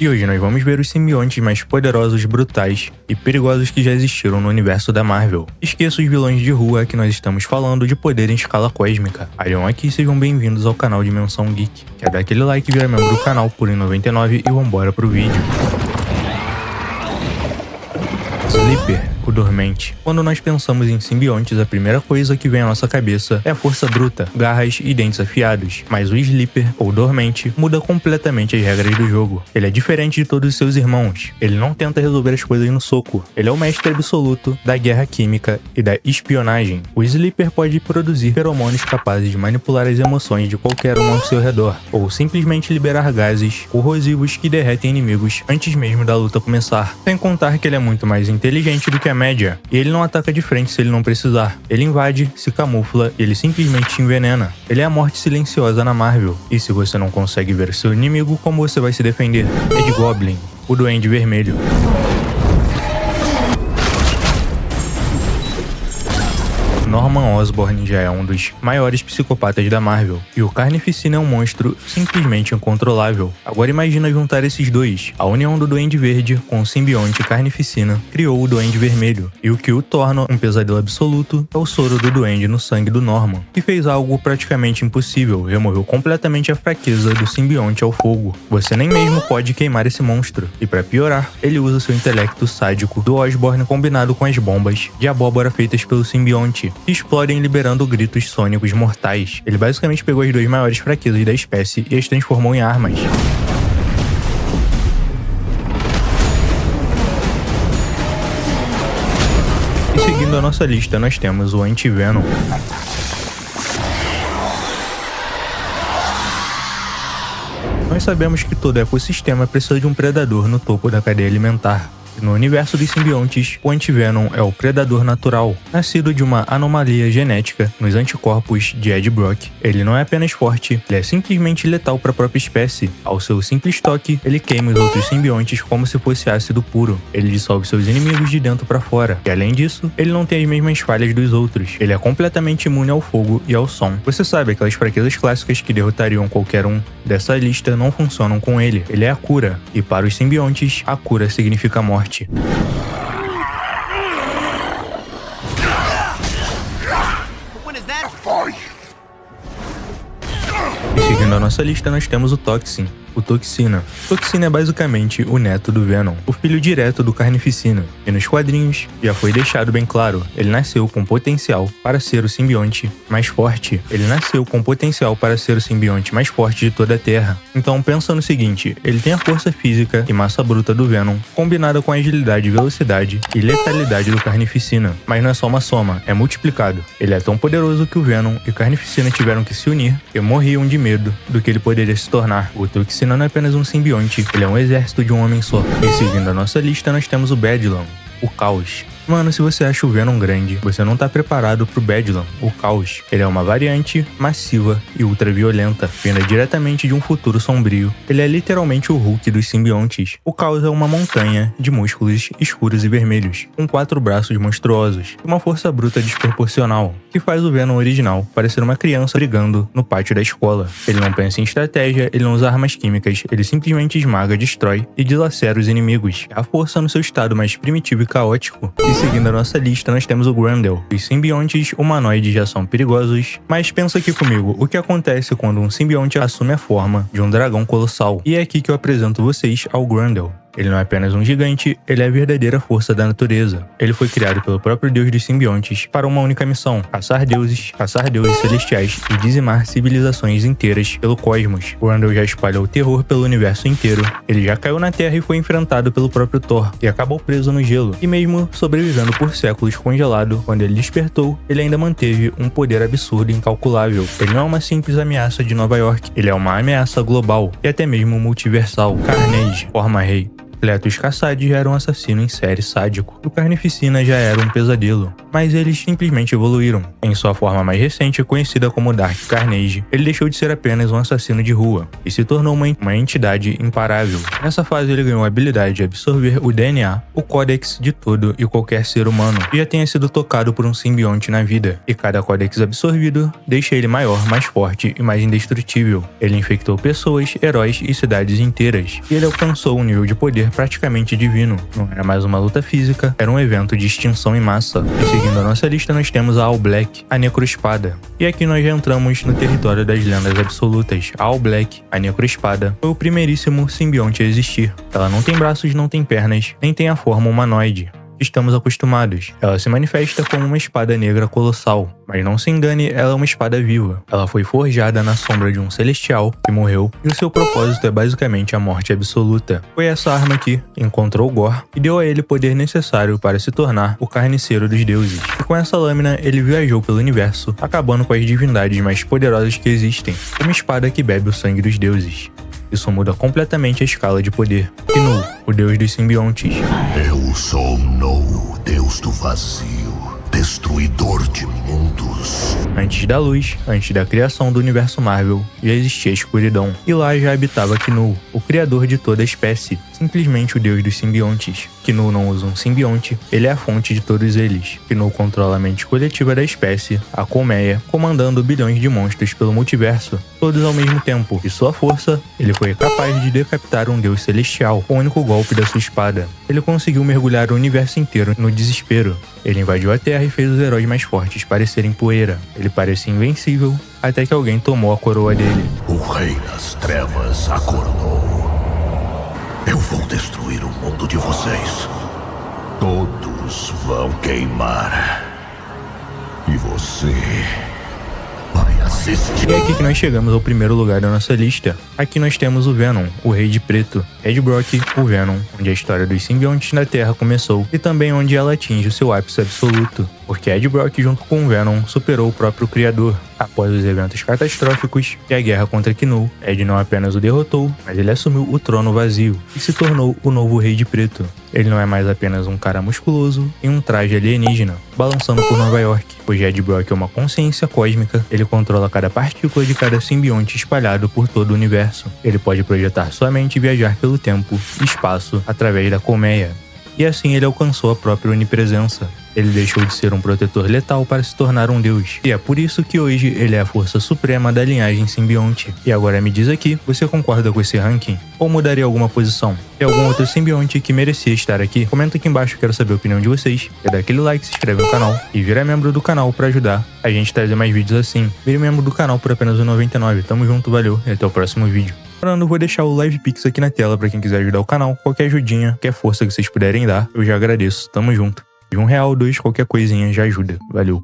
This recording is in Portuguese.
E hoje nós vamos ver os simbiontes mais poderosos, brutais e perigosos que já existiram no universo da Marvel. Esqueça os vilões de rua que nós estamos falando de poder em escala cósmica. Arion aqui, sejam bem-vindos ao canal Dimensão Geek. Quer dar aquele like, virar membro do canal por R$1,99 e vambora pro vídeo. Sleeper, o dormente. Quando nós pensamos em simbiontes, a primeira coisa que vem à nossa cabeça é a força bruta, garras e dentes afiados. Mas o Sleeper, ou dormente, muda completamente as regras do jogo. Ele é diferente de todos os seus irmãos. Ele não tenta resolver as coisas no soco. Ele é o mestre absoluto da guerra química e da espionagem. O Sleeper pode produzir feromônios capazes de manipular as emoções de qualquer um ao seu redor, ou simplesmente liberar gases corrosivos que derretem inimigos antes mesmo da luta começar. Sem contar que ele é muito mais inteligente do que a média, e ele não ataca de frente se ele não precisar. Ele invade, se camufla e ele simplesmente te envenena. Ele é a morte silenciosa na Marvel, e se você não consegue ver seu inimigo, como você vai se defender? Red Goblin, o Duende Vermelho. Norman Osborn já é um dos maiores psicopatas da Marvel, e o Carnificina é um monstro simplesmente incontrolável. Agora imagina juntar esses dois. A união do Duende Verde com o simbionte Carnificina criou o Duende Vermelho, e o que o torna um pesadelo absoluto é o soro do Duende no sangue do Norman, que fez algo praticamente impossível, removeu completamente a fraqueza do simbionte ao fogo. Você nem mesmo pode queimar esse monstro, e para piorar, ele usa seu intelecto sádico do Osborn combinado com as bombas de abóbora feitas pelo simbionte, que explodem liberando gritos sônicos mortais. Ele basicamente pegou as duas maiores fraquezas da espécie e as transformou em armas. E seguindo a nossa lista, nós temos o Anti-Venom. Nós sabemos que todo ecossistema precisa de um predador no topo da cadeia alimentar. No universo dos simbiontes, o Anti-Venom é o predador natural, nascido de uma anomalia genética nos anticorpos de Ed Brock. Ele não é apenas forte, ele é simplesmente letal para a própria espécie. Ao seu simples toque, ele queima os outros simbiontes como se fosse ácido puro. Ele dissolve seus inimigos de dentro para fora. E além disso, ele não tem as mesmas falhas dos outros. Ele é completamente imune ao fogo e ao som. Você sabe, aquelas fraquezas clássicas que derrotariam qualquer um dessa lista não funcionam com ele. Ele é a cura. E para os simbiontes, a cura significa morte. E seguindo a nossa lista, nós temos o Toxin, o Toxina. Toxina é basicamente o neto do Venom, o filho direto do Carnificina. E nos quadrinhos já foi deixado bem claro, ele nasceu com potencial para ser o simbionte mais forte. Ele nasceu com potencial para ser o simbionte mais forte de toda a Terra. Então pensa no seguinte, ele tem a força física e massa bruta do Venom, combinada com a agilidade, velocidade e letalidade do Carnificina. Mas não é só uma soma, é multiplicado. Ele é tão poderoso que o Venom e o Carnificina tiveram que se unir e morriam de medo do que ele poderia se tornar. O Toxina não é apenas um simbionte, ele é um exército de um homem só. E seguindo a nossa lista, nós temos o Bedlam, o Caos. Mano, se você acha o Venom grande, você não tá preparado pro Bedlam, o Caos. Ele é uma variante massiva e ultraviolenta, vinda diretamente de um futuro sombrio. Ele é literalmente o Hulk dos simbiontes. O Caos é uma montanha de músculos escuros e vermelhos, com 4 braços monstruosos e uma força bruta desproporcional, que faz o Venom original parecer uma criança brigando no pátio da escola. Ele não pensa em estratégia, ele não usa armas químicas, ele simplesmente esmaga, destrói e dilacera os inimigos. É a força no seu estado mais primitivo e caótico. E seguindo a nossa lista, nós temos o Grendel. Os simbiontes humanoides já são perigosos, mas pensa aqui comigo, o que acontece quando um simbionte assume a forma de um dragão colossal? E é aqui que eu apresento vocês ao Grendel. Ele não é apenas um gigante, ele é a verdadeira força da natureza. Ele foi criado pelo próprio deus dos simbiontes para uma única missão: caçar deuses celestiais e dizimar civilizações inteiras pelo cosmos. O Grendel já espalhou o terror pelo universo inteiro. Ele já caiu na Terra e foi enfrentado pelo próprio Thor, e acabou preso no gelo. E mesmo sobrevivendo por séculos congelado, quando ele despertou, ele ainda manteve um poder absurdo e incalculável. Ele não é uma simples ameaça de Nova York, ele é uma ameaça global e até mesmo multiversal. Carnage, Forma Rei. Cletus Kasady já era um assassino em série sádico. O Carnificina já era um pesadelo, mas eles simplesmente evoluíram. Em sua forma mais recente, conhecida como Dark Carnage, ele deixou de ser apenas um assassino de rua e se tornou uma entidade imparável. Nessa fase ele ganhou a habilidade de absorver o DNA, o códex de todo e qualquer ser humano que já tenha sido tocado por um simbionte na vida, e cada códex absorvido deixa ele maior, mais forte e mais indestrutível. Ele infectou pessoas, heróis e cidades inteiras, e ele alcançou um nível de poder praticamente divino. Não era mais uma luta física, era um evento de extinção em massa. E seguindo a nossa lista nós temos a All Black, a Necroespada. E aqui nós já entramos no território das lendas absolutas. A All Black, a Necroespada, foi o primeiríssimo simbionte a existir. Ela não tem braços, não tem pernas, nem tem a forma humanoide. Estamos acostumados. Ela se manifesta como uma espada negra colossal, mas não se engane, ela é uma espada viva. Ela foi forjada na sombra de um celestial que morreu, e o seu propósito é basicamente a morte absoluta. Foi essa arma que encontrou Gorr e deu a ele o poder necessário para se tornar o carniceiro dos deuses. E com essa lâmina ele viajou pelo universo, acabando com as divindades mais poderosas que existem, uma espada que bebe o sangue dos deuses. Isso muda completamente a escala de poder. Knu, o deus dos simbiontes. Eu sou Knu, deus do vazio, destruidor de mundos. Antes da luz, antes da criação do universo Marvel, já existia a escuridão. E lá já habitava Knu, o criador de toda a espécie, simplesmente o deus dos simbiontes. Knu não usa um simbionte, ele é a fonte de todos eles. Knu controla a mente coletiva da espécie, a colmeia, comandando bilhões de monstros pelo multiverso, todos ao mesmo tempo. E sua força, ele foi capaz de decapitar um deus celestial com o único golpe da sua espada. Ele conseguiu mergulhar o universo inteiro no desespero. Ele invadiu a Terra e fez os heróis mais fortes parecerem poeira. Ele parecia invencível, até que alguém tomou a coroa dele. O Rei das Trevas acordou. Eu vou destruir o mundo de vocês. Todos vão queimar. E você vai assistir. E é aqui que nós chegamos ao primeiro lugar da nossa lista. Aqui nós temos o Venom, o Rei de Preto. Ed Brock, o Venom, onde a história dos simbiontes na Terra começou e também onde ela atinge o seu ápice absoluto. Porque Ed Brock, junto com o Venom, superou o próprio criador. Após os eventos catastróficos e a guerra contra Knu, Ed não apenas o derrotou, mas ele assumiu o trono vazio e se tornou o novo Rei de Preto. Ele não é mais apenas um cara musculoso em um traje alienígena, balançando por Nova York, pois Ed Brock é uma consciência cósmica, ele controla cada partícula de cada simbionte espalhado por todo o universo. Ele pode projetar sua mente e viajar pelo tempo e espaço através da colmeia. E assim ele alcançou a própria onipresença. Ele deixou de ser um protetor letal para se tornar um deus. E é por isso que hoje ele é a força suprema da linhagem simbionte. E agora me diz aqui, você concorda com esse ranking? Ou mudaria alguma posição? Tem algum outro simbionte que merecia estar aqui? Comenta aqui embaixo, quero saber a opinião de vocês. Dá aquele like, se inscreve no canal e vira membro do canal para ajudar a gente a trazer mais vídeos assim. Vire membro do canal por apenas R$1,99. Tamo junto, valeu e até o próximo vídeo. Lembrando, vou deixar o Live Pix aqui na tela para quem quiser ajudar o canal. Qualquer ajudinha, qualquer força que vocês puderem dar, eu já agradeço. Tamo junto. De R$1, R$2, qualquer coisinha já ajuda. Valeu.